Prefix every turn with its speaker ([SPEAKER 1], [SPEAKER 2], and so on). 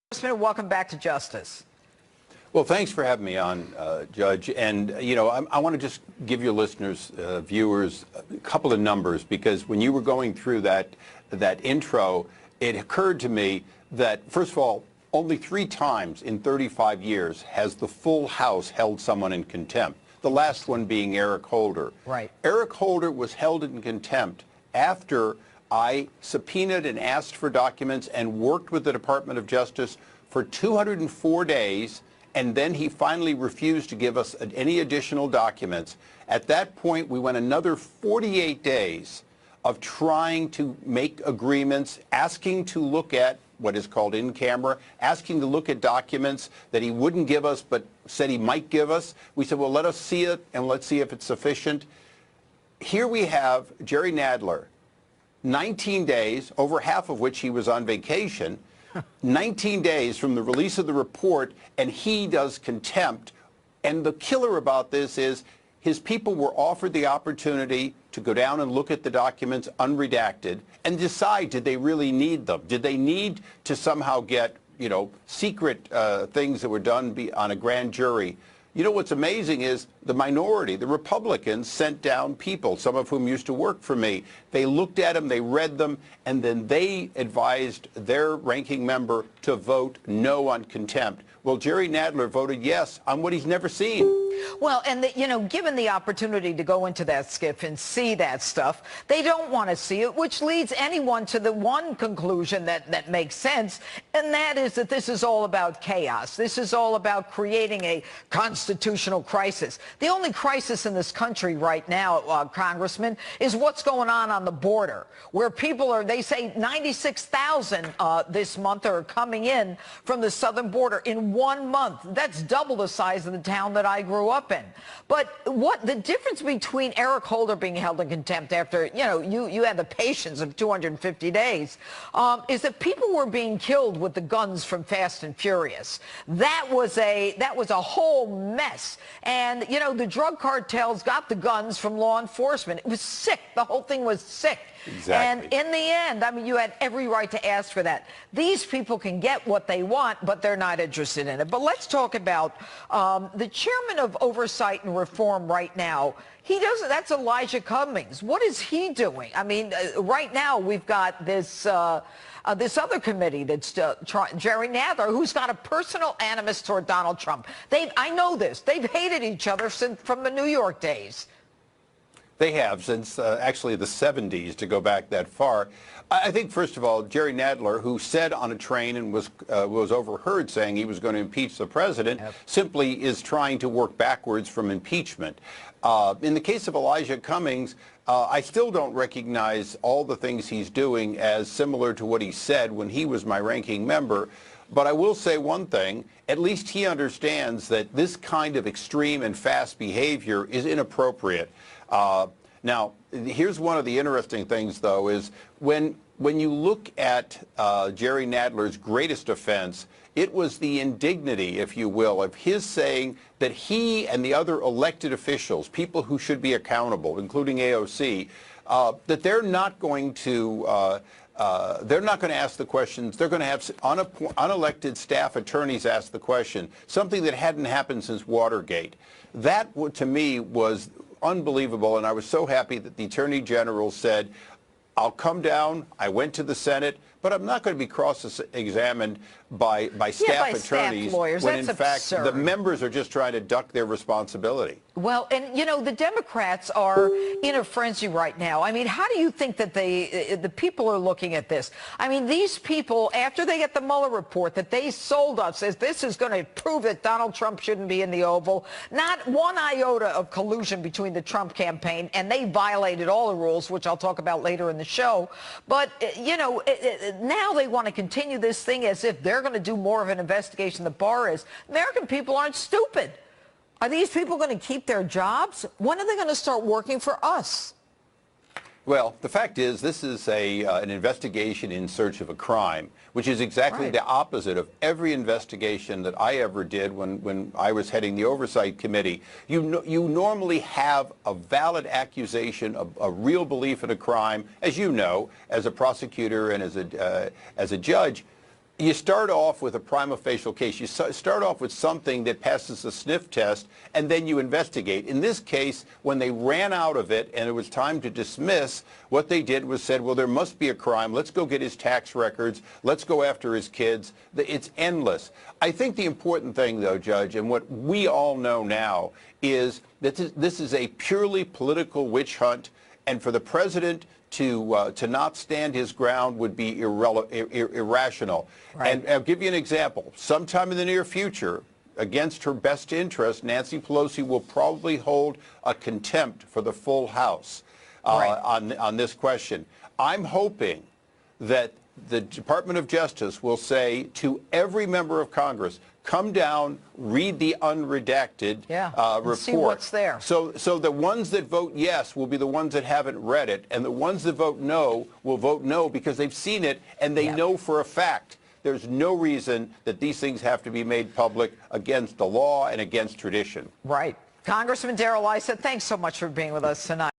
[SPEAKER 1] Congressman, welcome back to Justice.
[SPEAKER 2] Well, thanks for having me on, Judge. And, I want to just give your listeners, viewers, a couple of numbers, because when you were going through that intro, it occurred to me that, first of all, only 3 times in 35 years has the full House held someone in contempt, the last one being Eric Holder.
[SPEAKER 1] Right.
[SPEAKER 2] Eric Holder was held in contempt after I subpoenaed and asked for documents and worked with the Department of Justice for 204 days, and then he finally refused to give us any additional documents. At that point, we went another 48 days of trying to make agreements, asking to look at what is called in camera, asking to look at documents that he wouldn't give us but said he might give us. We said, well, let us see it and let's see if it's sufficient. Here we have Jerry Nadler, 19 days, over half of which he was on vacation, 19 days from the release of the report, and he does contempt. And the killer about this is his people were offered the opportunity to go down and look at the documents unredacted and decide, did they really need them? Did they need to somehow get, secret things that were done on a grand jury? What's amazing is the minority, the Republicans, sent down people, some of whom used to work for me. They looked at them, they read them, and then they advised their ranking member to vote no on contempt. Well, Jerry Nadler voted yes on what he's never seen.
[SPEAKER 1] Well, and, given the opportunity to go into that skiff and see that stuff, they don't want to see it, which leads anyone to the one conclusion that makes sense, and that is that this is all about chaos. This is all about creating a constitutional crisis. The only crisis in this country right now, Congressman, is what's going on the border, where people are, they say 96,000 this month are coming in from the southern border in 1 month. That's double the size of the town that I grew up in. But what the difference between Eric Holder being held in contempt after, you had the patience of 250 days, is that people were being killed with the guns from Fast and Furious. That was a whole mess. And, the drug cartels got the guns from law enforcement. It was sick. The whole thing was sick.
[SPEAKER 2] Exactly.
[SPEAKER 1] And in the end, you had every right to ask for that. These people can get what they want, but they're not interested in it. But let's talk about the chairman of Oversight and Reform right now. That's Elijah Cummings. What is he doing? Right now we've got this this other committee that's Jerry Nadler, who's got a personal animus toward Donald Trump. I know this. They've hated each other from the New York days.
[SPEAKER 2] They have since actually the 70s, to go back that far. I think, first of all, Jerry Nadler, who said on a train and was overheard saying he was going to impeach the president, simply is trying to work backwards from impeachment. In the case of Elijah Cummings, I still don't recognize all the things he's doing as similar to what he said when he was my ranking member. But I will say one thing, at least he understands that this kind of extreme and fast behavior is inappropriate. Now, here's one of the interesting things, though, is when you look at Jerry Nadler's greatest offense, it was the indignity, if you will, of his saying that he and the other elected officials, people who should be accountable, including AOC, that they're not going to ask the questions. They're going to have unelected staff attorneys ask the question, something that hadn't happened since Watergate. That, to me, was unbelievable, and I was so happy that the Attorney General said, I'll come down. I went to the Senate, but I'm not going to be cross-examined by staff attorneys
[SPEAKER 1] lawyers.
[SPEAKER 2] when,
[SPEAKER 1] That's
[SPEAKER 2] in fact,
[SPEAKER 1] absurd.
[SPEAKER 2] the members are just trying to duck their responsibility.
[SPEAKER 1] Well, and, the Democrats are in a frenzy right now. How do you think that the people are looking at this? These people, after they get the Mueller report that they sold us as this is going to prove that Donald Trump shouldn't be in the Oval, not one iota of collusion between the Trump campaign, and they violated all the rules, which I'll talk about later in the show. But, now they want to continue this thing as if they're going to do more of an investigation than Barr is. American people aren't stupid. Are these people going to keep their jobs? When are they going to start working for us?
[SPEAKER 2] Well, the fact is, this is an investigation in search of a crime, which is exactly the opposite of every investigation that I ever did when I was heading the Oversight Committee. You normally have a valid accusation of a real belief in a crime, as you know, as a prosecutor and as a judge. You start off with a prima facie case. You start off with something that passes the sniff test, and then you investigate. In this case, when they ran out of it and it was time to dismiss, what they did was said, well, there must be a crime. Let's go get his tax records. Let's go after his kids. It's endless. I think the important thing, though, Judge, and what we all know now, is that this is a purely political witch hunt, and for the president to not stand his ground would be irrational.
[SPEAKER 1] Right.
[SPEAKER 2] And I'll give you an example. Sometime in the near future, against her best interest, Nancy Pelosi will probably hold a contempt for the full House on this question. I'm hoping that the Department of Justice will say to every member of Congress, come down, read the unredacted report.
[SPEAKER 1] See what's there.
[SPEAKER 2] So the ones that vote yes will be the ones that haven't read it, and the ones that vote no will vote no because they've seen it and they know for a fact there's no reason that these things have to be made public against the law and against tradition.
[SPEAKER 1] Right. Congressman Darrell Issa, thanks so much for being with us tonight.